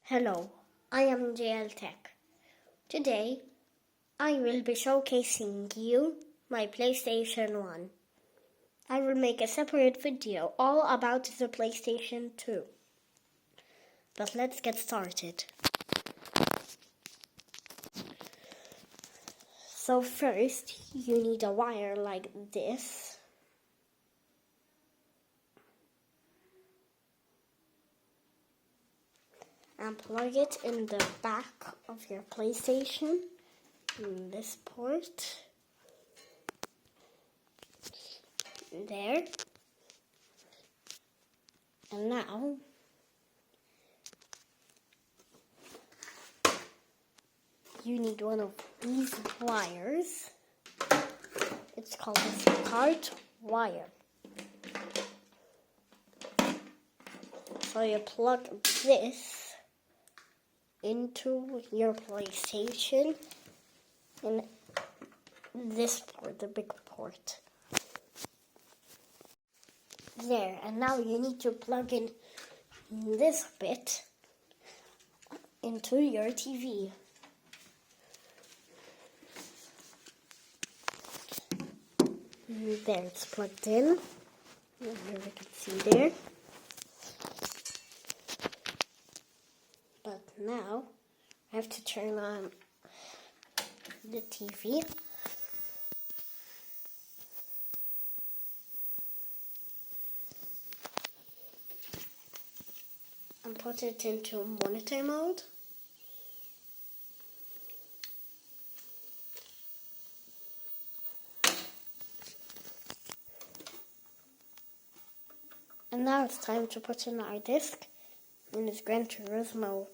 Hello, I am JL Tech. Today, I will be showcasing you my PlayStation 1. I will make a separate video all about the PlayStation 2. But let's get started. So first, you need a wire like this. And plug it in the back of your PlayStation in this port. There. And now you need one of these wires. It's called a SCART wire. So you plug this into your PlayStation in this port, the big port. There, and now you need to plug in this bit into your TV. There, it's plugged in. Here we can see there. But now, I have to turn on the TV. And put it into monitor mode. And now it's time to put in our disc. And it's Gran Turismo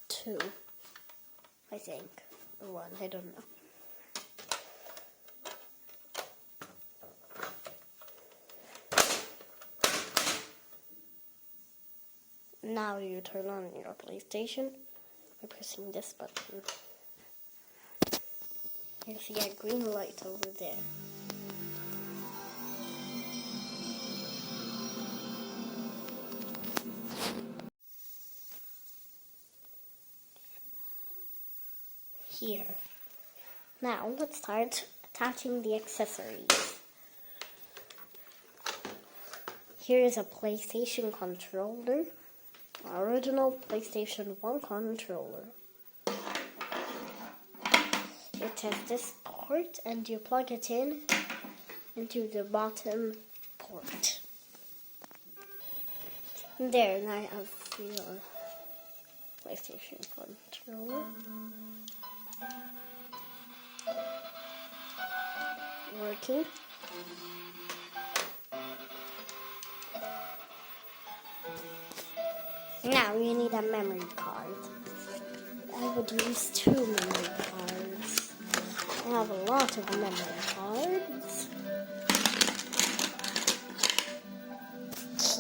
2, I think, or 1, I don't know. Now you turn on your PlayStation by pressing this button. You see a green light over there. Here. Now let's start attaching the accessories. Here is a PlayStation controller, original PlayStation 1 controller. It has this port and you plug it in into the bottom port. There, now I have your PlayStation controller. Working. Now you need a memory card. I would use 2 memory cards. I have a lot of memory cards.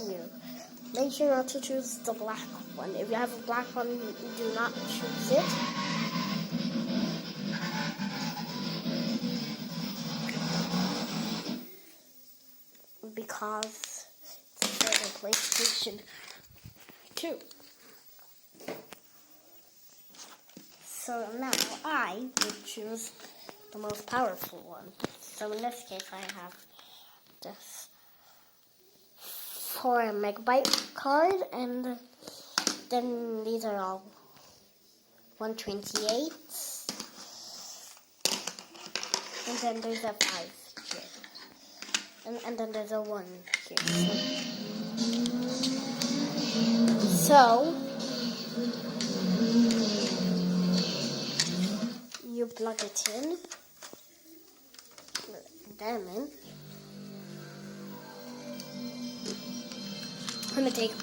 Here. Make sure not to choose the black one. If you have a black one, do not choose it. Because it's for the PlayStation 2. So now I would choose the most powerful one. So in this case I have this 4 megabyte card, and then these are all 128. And then there's a 5 here. And then there's a 1 here. So you plug it in, them in. I'm going to take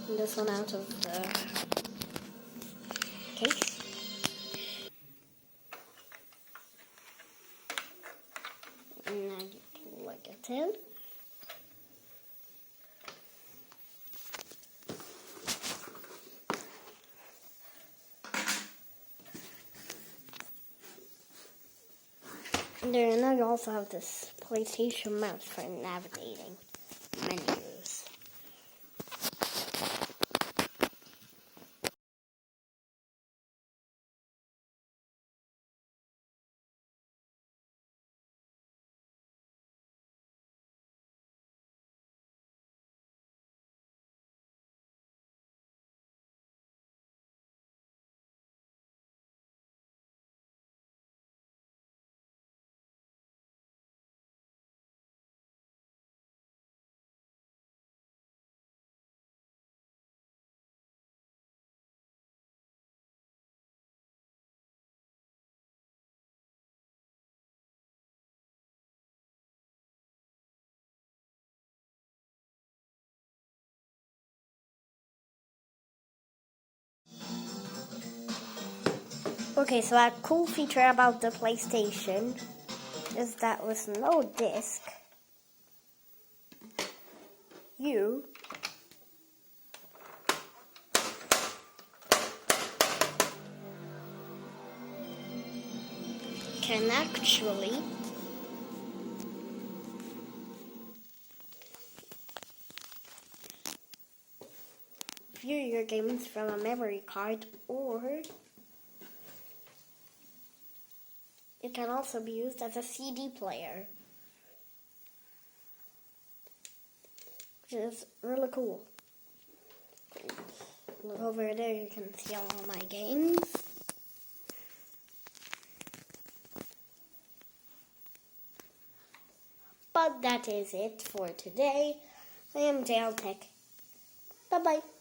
this one out of the case. And now you plug it in. There, and now you also have this PlayStation mouse for navigating menus. Okay, so a cool feature about the PlayStation is that with no disc, you can actually view your games from a memory card, or it can also be used as a CD player, which is really cool. Look over there, you can see all my games. But that is it for today. I am JL Tech. Bye-bye.